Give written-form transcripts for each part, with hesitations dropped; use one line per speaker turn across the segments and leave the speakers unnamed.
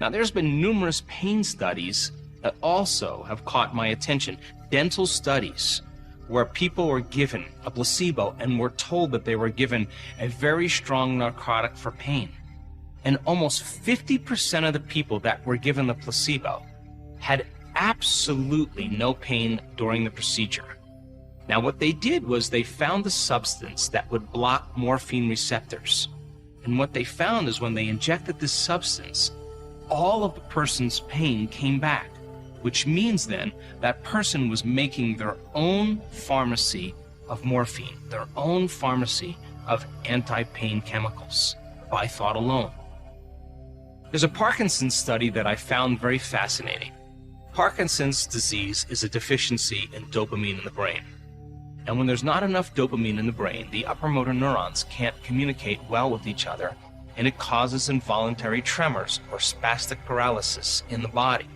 Now, there's been numerous pain studies that also have caught my attention. Dental studies where people were given a placebo and were told that they were given a very strong narcotic for pain. And almost 50% of the people that were given the placebo had absolutely no pain during the procedure. Now, what they did was they found a substance that would block morphine receptors. And what they found is when they injected this substance, all of the person's pain came back, which means then that person was making their own pharmacy of morphine, their own pharmacy of anti-pain chemicals by thought alone. There's a Parkinson's study that I found very fascinating. Parkinson's disease is a deficiency in dopamine in the brain. And when there's not enough dopamine in the brain, the upper motor neurons can't communicate well with each other, and it causes involuntary tremors or spastic paralysis in the body.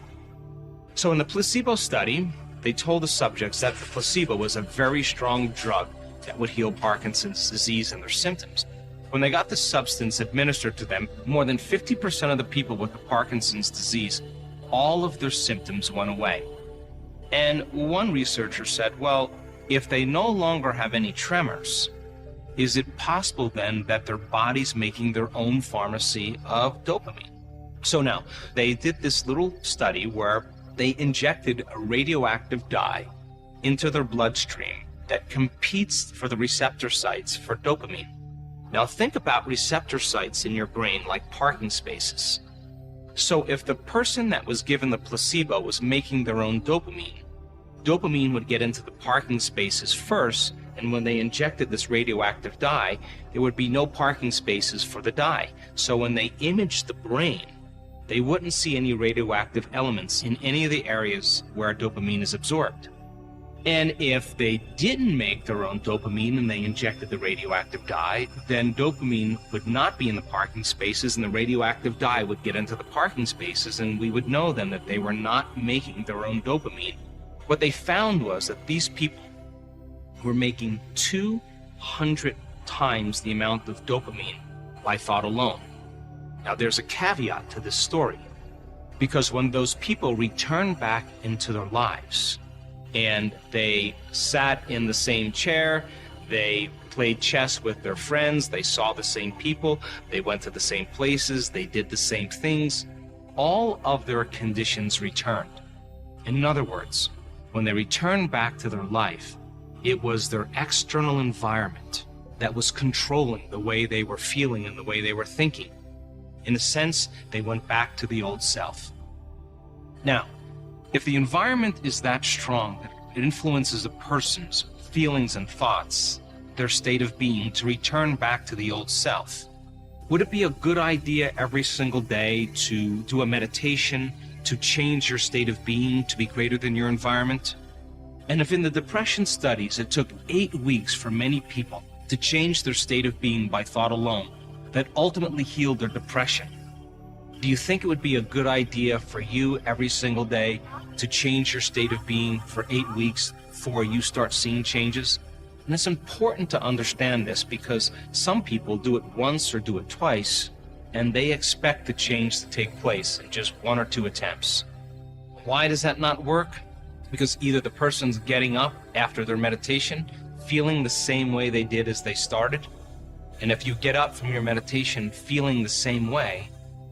So in the placebo study, they told the subjects that the placebo was a very strong drug that would heal Parkinson's disease and their symptoms. When they got the substance administered to them, more than 50% of the people with the Parkinson's disease, all of their symptoms went away. And one researcher said, well, if they no longer have any tremors, is it possible then that their body's making their own pharmacy of dopamine? So now, they did this little study where they injected a radioactive dye into their bloodstream that competes for the receptor sites for dopamine. Now think about receptor sites in your brain like parking spaces. So if the person that was given the placebo was making their own dopamine, dopamine would get into the parking spaces first, and when they injected this radioactive dye, there would be no parking spaces for the dye. So when they imaged the brain, they wouldn't see any radioactive elements in any of the areas where dopamine is absorbed. And if they didn't make their own dopamine and they injected the radioactive dye, then dopamine would not be in the parking spaces and the radioactive dye would get into the parking spaces, and we would know then that they were not making their own dopamine. What they found was that these people were making 200 times the amount of dopamine by thought alone. Now there's a caveat to this story, because when those people returned back into their lives and they sat in the same chair, they played chess with their friends, they saw the same people, they went to the same places, they did the same things, all of their conditions returned. In other words, when they returned back to their life, it was their external environment that was controlling the way they were feeling and the way they were thinking. In a sense, they went back to the old self. Now, if the environment is that strong that it influences a person's feelings and thoughts, their state of being, to return back to the old self, would it be a good idea every single day to do a meditation, to change your state of being to be greater than your environment? And if in the depression studies it took 8 weeks for many people to change their state of being by thought alone, that ultimately healed their depression, do you think it would be a good idea for you every single day to change your state of being for 8 weeks before you start seeing changes? And it's important to understand this because some people do it once or do it twice, and they expect the change to take place in just 1 or 2 attempts. Why does that not work? Because either the person's getting up after their meditation feeling the same way they did as they started, and if you get up from your meditation feeling the same way,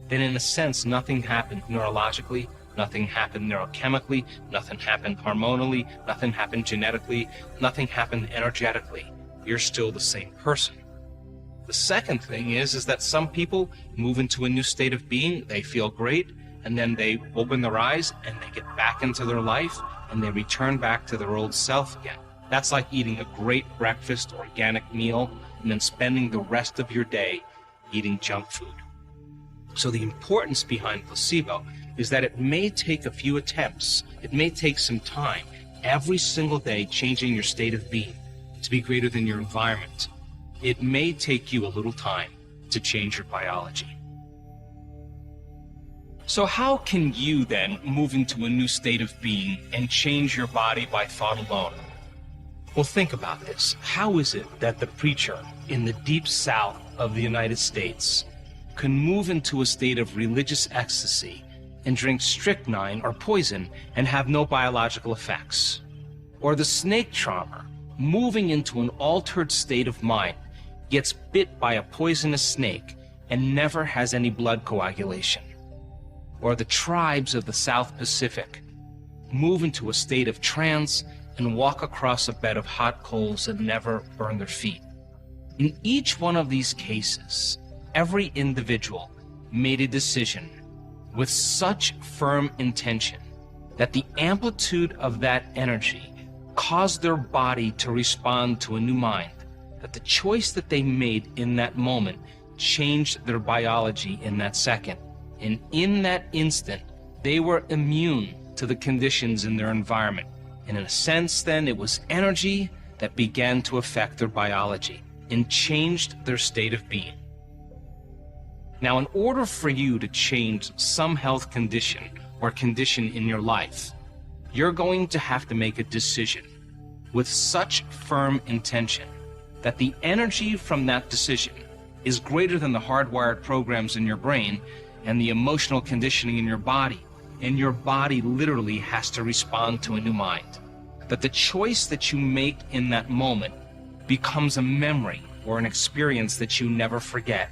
then in a sense nothing happened neurologically, nothing happened neurochemically, nothing happened hormonally, nothing happened genetically, nothing happened energetically. You're still the same person. The second thing is that some people move into a new state of being, they feel great, and then they open their eyes and they get back into their life and they return back to their old self again. That's like eating a great breakfast, organic meal, and then spending the rest of your day eating junk food. So the importance behind placebo is that it may take a few attempts, it may take some time, every single day changing your state of being to be greater than your environment. It may take you a little time to change your biology. So how can you then move into a new state of being and change your body by thought alone? Well, think about this. How is it that the preacher in the deep south of the United States can move into a state of religious ecstasy and drink strychnine or poison and have no biological effects. Or the snake charmer, moving into an altered state of mind, gets bit by a poisonous snake and never has any blood coagulation. Or the tribes of the South Pacific move into a state of trance and walk across a bed of hot coals and never burn their feet. In each one of these cases, every individual made a decision with such firm intention that the amplitude of that energy caused their body to respond to a new mind, that the choice that they made in that moment changed their biology in that second. And in that instant, they were immune to the conditions in their environment. And in a sense, then, it was energy that began to affect their biology and changed their state of being. Now, in order for you to change some health condition or condition in your life, you're going to have to make a decision with such firm intention that the energy from that decision is greater than the hardwired programs in your brain and the emotional conditioning in your body. And your body literally has to respond to a new mind. That the choice that you make in that moment becomes a memory or an experience that you never forget.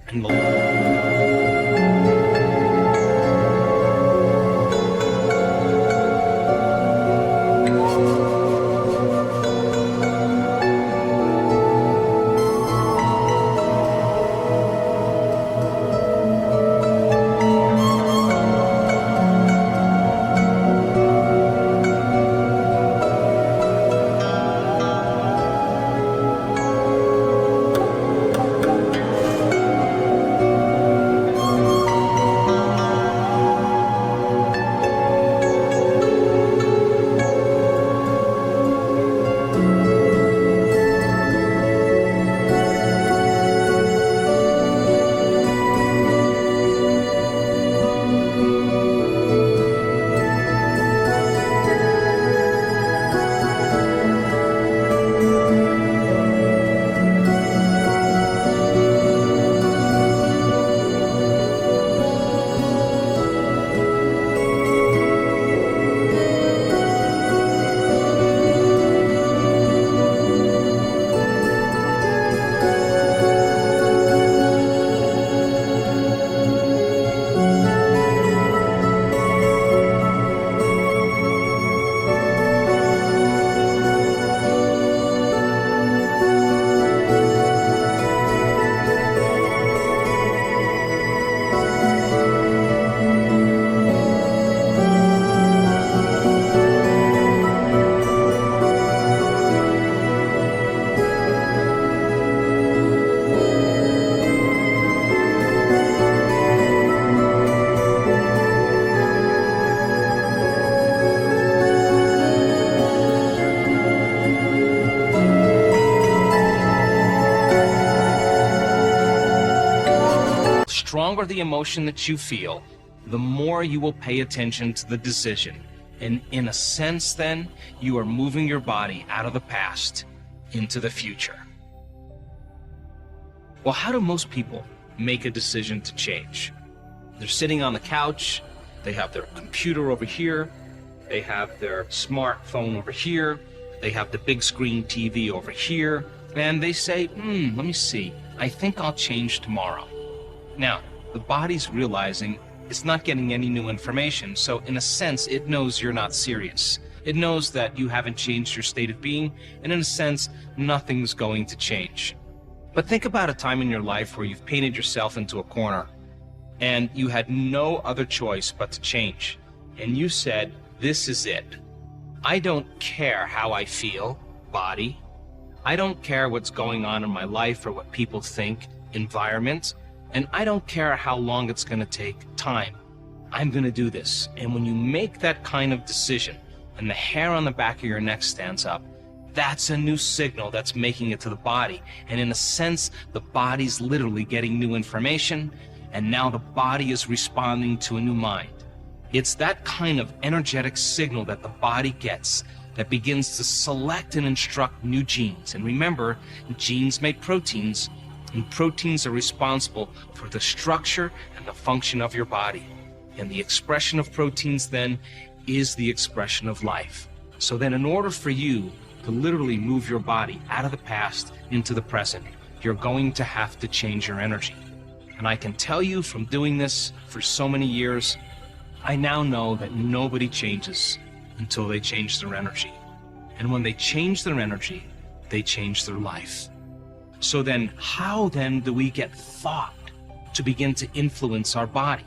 And stronger the emotion that you feel, the more you will pay attention to the decision. And in a sense, then, you are moving your body out of the past into the future. Well, how do most people make a decision to change? They're sitting on the couch, they have their computer over here, they have their smartphone over here, they have the big screen TV over here, and they say, let me see, I think I'll change tomorrow. Now, the body's realizing it's not getting any new information, so in a sense, it knows you're not serious. It knows that you haven't changed your state of being, and in a sense, nothing's going to change. But think about a time in your life where you've painted yourself into a corner, and you had no other choice but to change. And you said, this is it. I don't care how I feel, body. I don't care what's going on in my life or what people think, environment. And I don't care how long it's going to take, time. I'm going to do this. And when you make that kind of decision and the hair on the back of your neck stands up, that's a new signal that's making it to the body. And in a sense, the body's literally getting new information, and now the body is responding to a new mind. It's that kind of energetic signal that the body gets that begins to select and instruct new genes. And remember, genes make proteins, And proteins are responsible for the structure and the function of your body. And the expression of proteins then is the expression of life. So then in order for you to literally move your body out of the past into the present, you're going to have to change your energy. And I can tell you from doing this for so many years, I now know that nobody changes until they change their energy. And when they change their energy, they change their life. So then, how then do we get thought to begin to influence our body?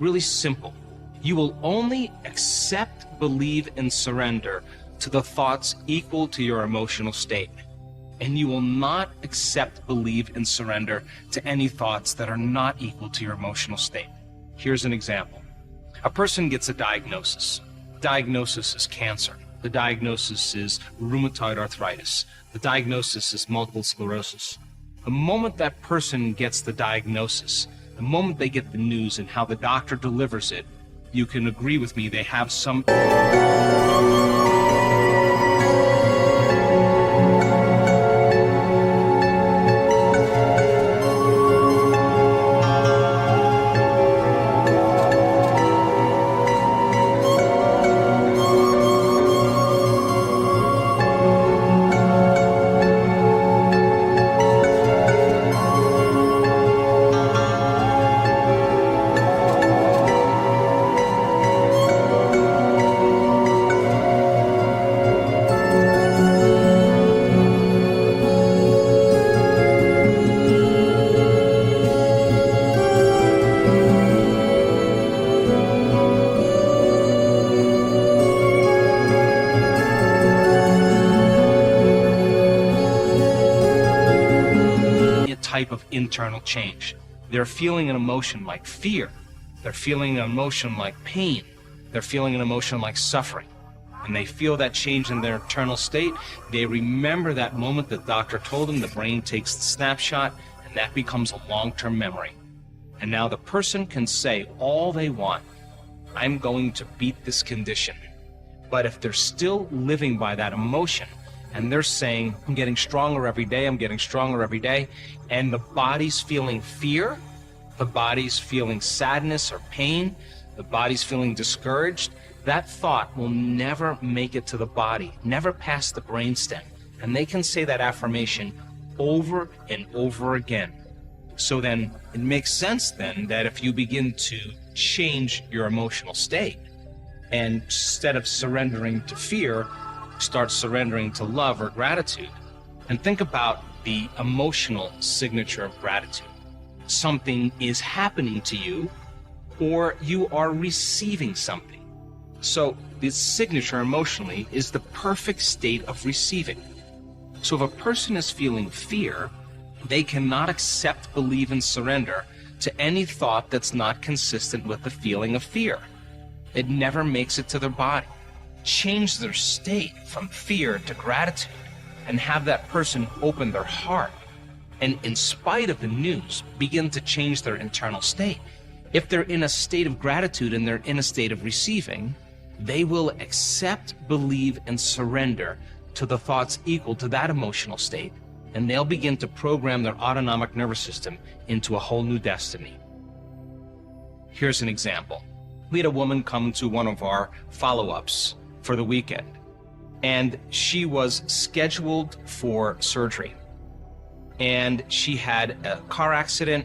Really simple. You will only accept, believe, and surrender to the thoughts equal to your emotional state. And you will not accept, believe, and surrender to any thoughts that are not equal to your emotional state. Here's an example. A person gets a diagnosis. The diagnosis is cancer. The diagnosis is rheumatoid arthritis. The diagnosis is multiple sclerosis. The moment that person gets the diagnosis, the moment they get the news and how the doctor delivers it, you can agree with me, they have some type of internal change. They're feeling an emotion like fear. They're feeling an emotion like pain. They're feeling an emotion like suffering. And they feel that change in their internal state. They remember that moment the doctor told them. The brain takes the snapshot, and that becomes a long-term memory. And now the person can say all they want. I'm going to beat this condition. But if they're still living by that emotion, and they're saying, I'm getting stronger every day, I'm getting stronger every day, and the body's feeling fear, the body's feeling sadness or pain, the body's feeling discouraged, that thought will never make it to the body, never pass the brainstem. And they can say that affirmation over and over again. So then it makes sense then that if you begin to change your emotional state, and instead of surrendering to fear, start surrendering to love or gratitude. And think about the emotional signature of gratitude. Something is happening to you, or you are receiving something. So this signature emotionally is the perfect state of receiving. So if a person is feeling fear, they cannot accept, believe, and surrender to any thought that's not consistent with the feeling of fear. It never makes it to their body. Change their state from fear to gratitude and have that person open their heart and, in spite of the news, begin to change their internal state. If they're in a state of gratitude and they're in a state of receiving, they will accept, believe, and surrender to the thoughts equal to that emotional state, and they'll begin to program their autonomic nervous system into a whole new destiny. Here's an example. We had a woman come to one of our follow-ups for the weekend, and she was scheduled for surgery, and she had a car accident,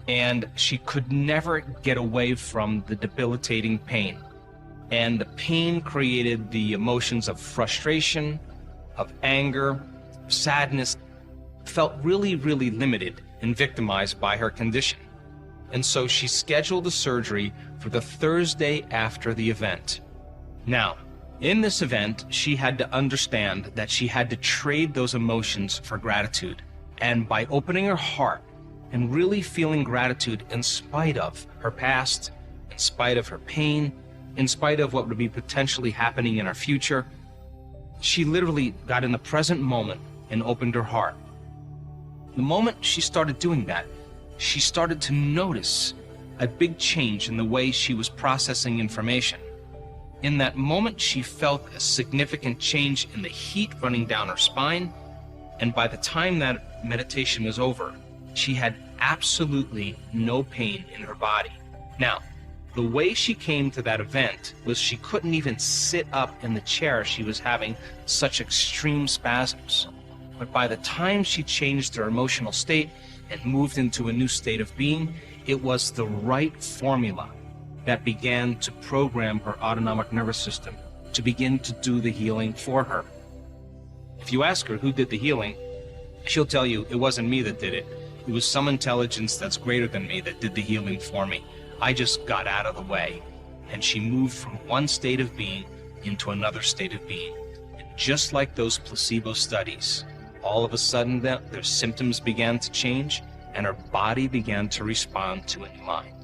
and she could never get away from the debilitating pain. And the pain created the emotions of frustration, of anger, sadness, felt really, really limited and victimized by her condition. And so she scheduled the surgery for the Thursday after the event. Now, in this event, she had to understand that she had to trade those emotions for gratitude. And by opening her heart and really feeling gratitude in spite of her past, in spite of her pain, in spite of what would be potentially happening in her future, she literally got in the present moment and opened her heart. The moment she started doing that, she started to notice a big change in the way she was processing information. In that moment, she felt a significant change in the heat running down her spine, and by the time that meditation was over, She had absolutely no pain in her body. Now, the way she came to that event was she couldn't even sit up in the chair. She was having such extreme spasms. But by the time she changed her emotional state and moved into a new state of being, it was the right formula that began to program her autonomic nervous system to begin to do the healing for her. If you ask her who did the healing, she'll tell you it wasn't me that did it. It was some intelligence that's greater than me that did the healing for me. I just got out of the way. And she moved from one state of being into another state of being. And just like those placebo studies, all of a sudden their symptoms began to change and her body began to respond to a new mind.